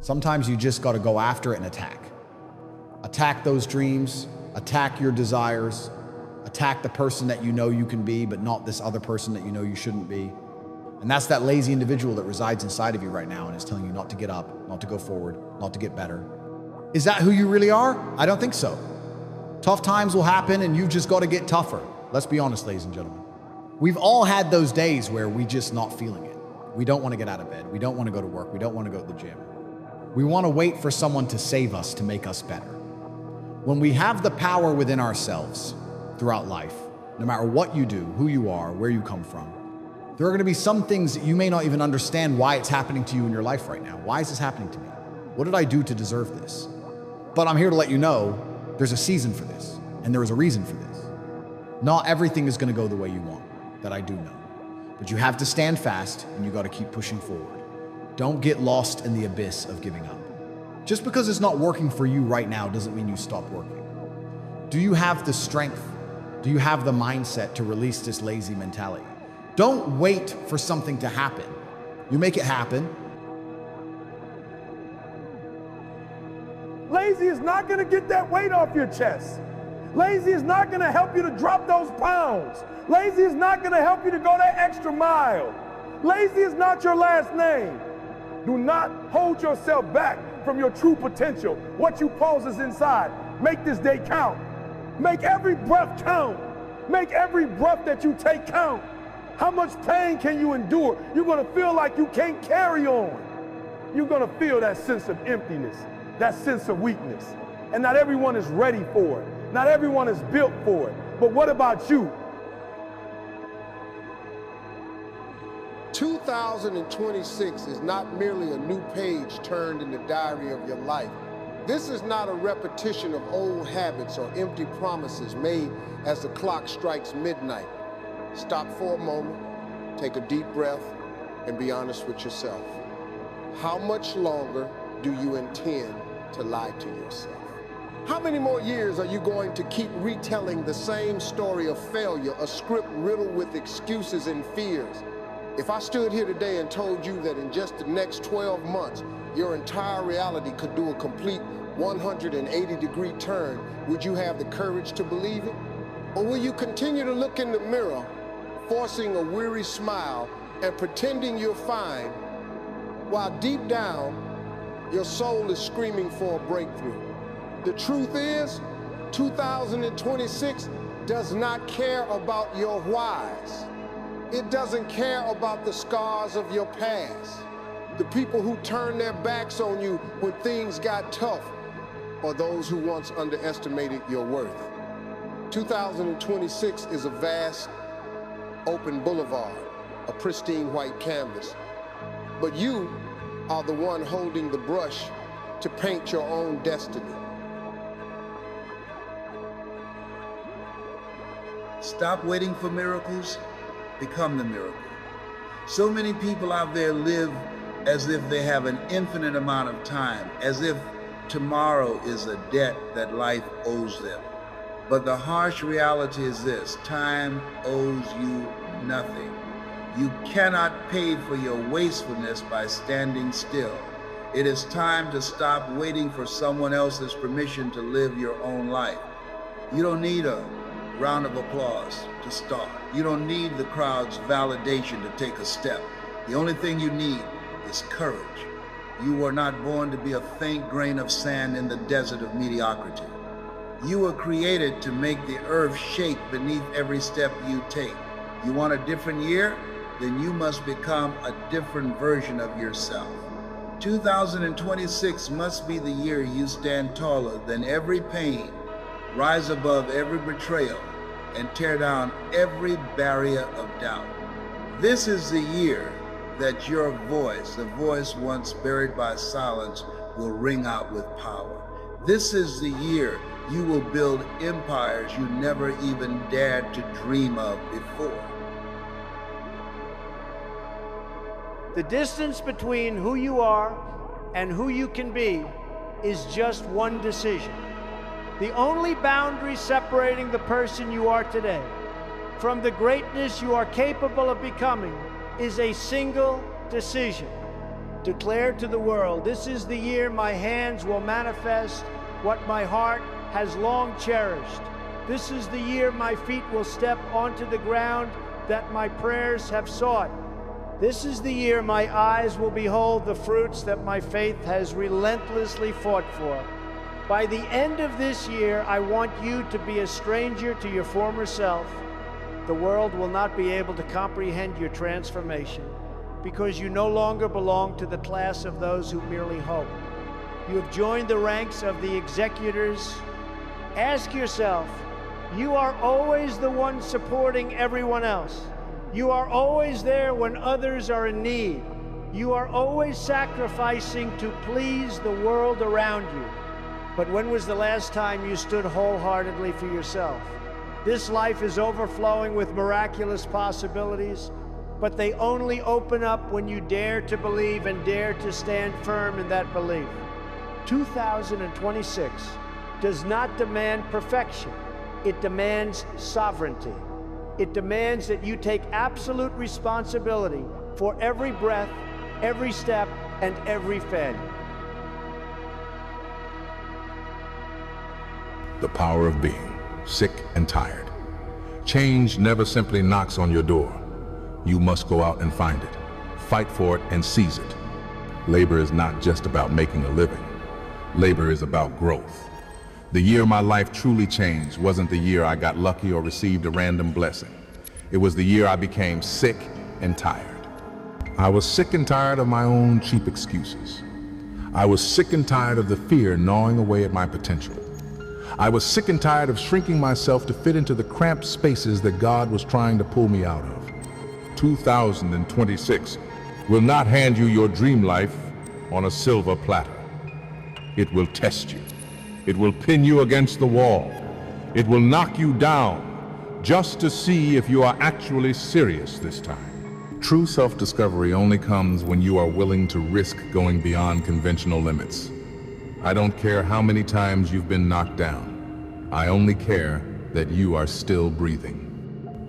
Sometimes you just got to go after it and attack. Attack those dreams, attack your desires, attack the person that you know you can be, but not this other person that you know you shouldn't be. And that's that lazy individual that resides inside of you right now and is telling you not to get up, not to go forward, not to get better. Is that who you really are? I don't think so. Tough times will happen and you've just got to get tougher. Let's be honest, ladies and gentlemen. We've all had those days where we just not feeling it. We don't want to get out of bed. We don't want to go to work. We don't want to go to the gym. We want to wait for someone to save us, to make us better. When we have the power within ourselves throughout life, no matter what you do, who you are, where you come from, there are going to be some things that you may not even understand why it's happening to you in your life right now. Why is this happening to me? What did I do to deserve this? But I'm here to let you know there's a season for this, and there is a reason for this. Not everything is going to go the way you want, that I do know. But you have to stand fast, and you got to keep pushing forward. Don't get lost in the abyss of giving up. Just because it's not working for you right now doesn't mean you stop working. Do you have the strength? Do you have the mindset to release this lazy mentality? Don't wait for something to happen. You make it happen. Lazy is not going to get that weight off your chest. Lazy is not going to help you to drop those pounds. Lazy is not going to help you to go that extra mile. Lazy is not your last name. Do not hold yourself back from your true potential, what you possess inside. Make this day count. Make every breath count. Make every breath that you take count. How much pain can you endure? You're going to feel like you can't carry on. You're going to feel that sense of emptiness, that sense of weakness. And not everyone is ready for it. Not everyone is built for it. But what about you? 2026 is not merely a new page turned in the diary of your life. This is not a repetition of old habits or empty promises made as the clock strikes midnight. Stop for a moment, take a deep breath, and be honest with yourself. How much longer do you intend to lie to yourself? How many more years are you going to keep retelling the same story of failure, a script riddled with excuses and fears? If I stood here today and told you that in just the next 12 months, your entire reality could do a complete 180-degree turn, would you have the courage to believe it? Or will you continue to look in the mirror, forcing a weary smile and pretending you're fine, while deep down, your soul is screaming for a breakthrough? The truth is, 2026 does not care about your whys. It doesn't care about the scars of your past, the people who turned their backs on you when things got tough, or those who once underestimated your worth. 2026 is a vast, open boulevard, a pristine white canvas. But you are the one holding the brush to paint your own destiny. Stop waiting for miracles. Become the miracle. So many people out there live as if they have an infinite amount of time, as if tomorrow is a debt that life owes them. But the harsh reality is this: time owes you nothing. You cannot pay for your wastefulness by standing still. It is time to stop waiting for someone else's permission to live your own life. You don't need a round of applause to start. You don't need the crowd's validation to take a step. The only thing you need is courage. You were not born to be a faint grain of sand in the desert of mediocrity. You were created to make the earth shake beneath every step you take. You want a different year? Then you must become a different version of yourself. 2026 must be the year you stand taller than every pain, rise above every betrayal, and tear down every barrier of doubt. This is the year that your voice, the voice once buried by silence, will ring out with power. This is the year you will build empires you never even dared to dream of before. The distance between who you are and who you can be is just one decision. The only boundary separating the person you are today from the greatness you are capable of becoming is a single decision. Declare to the world, this is the year my hands will manifest what my heart has long cherished. This is the year my feet will step onto the ground that my prayers have sought. This is the year my eyes will behold the fruits that my faith has relentlessly fought for. By the end of this year, I want you to be a stranger to your former self. The world will not be able to comprehend your transformation because you no longer belong to the class of those who merely hope. You have joined the ranks of the executors. Ask yourself, you are always the one supporting everyone else. You are always there when others are in need. You are always sacrificing to please the world around you. But when was the last time you stood wholeheartedly for yourself? This life is overflowing with miraculous possibilities, but they only open up when you dare to believe and dare to stand firm in that belief. 2026 does not demand perfection. It demands sovereignty. It demands that you take absolute responsibility for every breath, every step, and every failure. The power of being sick and tired. Change never simply knocks on your door. You must go out and find it, fight for it, and seize it. Labor is not just about making a living. Labor is about growth. The year my life truly changed wasn't the year I got lucky or received a random blessing. It was the year I became sick and tired. I was sick and tired of my own cheap excuses. I was sick and tired of the fear gnawing away at my potential. I was sick and tired of shrinking myself to fit into the cramped spaces that God was trying to pull me out of. 2026 will not hand you your dream life on a silver platter. It will test you. It will pin you against the wall. It will knock you down just to see if you are actually serious this time. True self-discovery only comes when you are willing to risk going beyond conventional limits. I don't care how many times you've been knocked down. I only care that you are still breathing.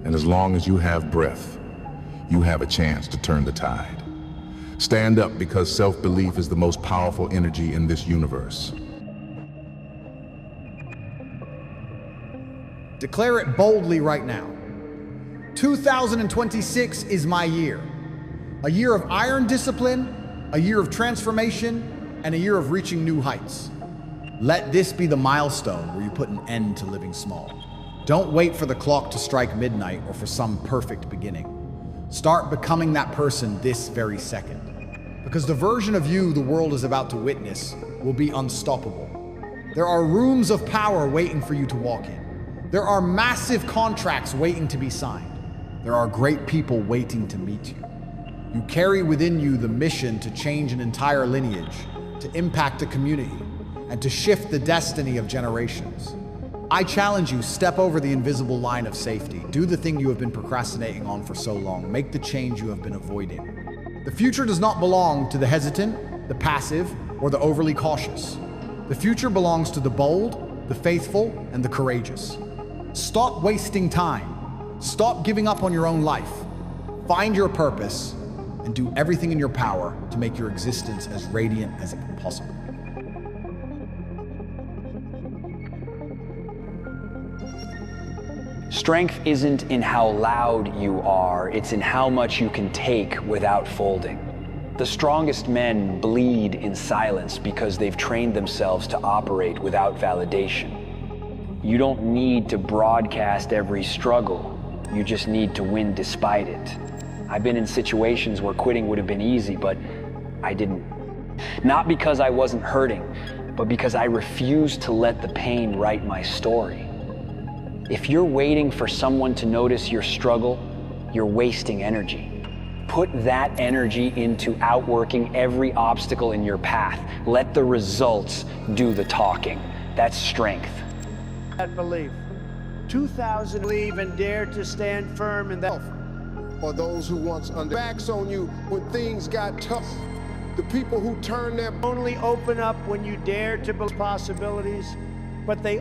And as long as you have breath, you have a chance to turn the tide. Stand up, because self-belief is the most powerful energy in this universe. Declare it boldly right now. 2026 is my year. A year of iron discipline, a year of transformation, and a year of reaching new heights. Let this be the milestone where you put an end to living small. Don't wait for the clock to strike midnight or for some perfect beginning. Start becoming that person this very second. Because the version of you the world is about to witness will be unstoppable. There are rooms of power waiting for you to walk in. There are massive contracts waiting to be signed. There are great people waiting to meet you. You carry within you the mission to change an entire lineage, to impact a community, and to shift the destiny of generations. I challenge you, step over the invisible line of safety. Do the thing you have been procrastinating on for so long. Make the change you have been avoiding. The future does not belong to the hesitant, the passive, or the overly cautious. The future belongs to the bold, the faithful, and the courageous. Stop wasting time. Stop giving up on your own life. Find your purpose and do everything in your power to make your existence as radiant as it can possibly be. Strength isn't in how loud you are, it's in how much you can take without folding. The strongest men bleed in silence because they've trained themselves to operate without validation. You don't need to broadcast every struggle, you just need to win despite it. I've been in situations where quitting would have been easy, but I didn't. Not because I wasn't hurting, but because I refused to let the pain write my story. If you're waiting for someone to notice your struggle, you're wasting energy. Put that energy into outworking every obstacle in your path. Let the results do the talking. That's strength. That belief. 2000 believe and dare to stand firm in that. Or those who once under backs on you when things got tough. The people who turn their Only open up when you dare to build possibilities, but they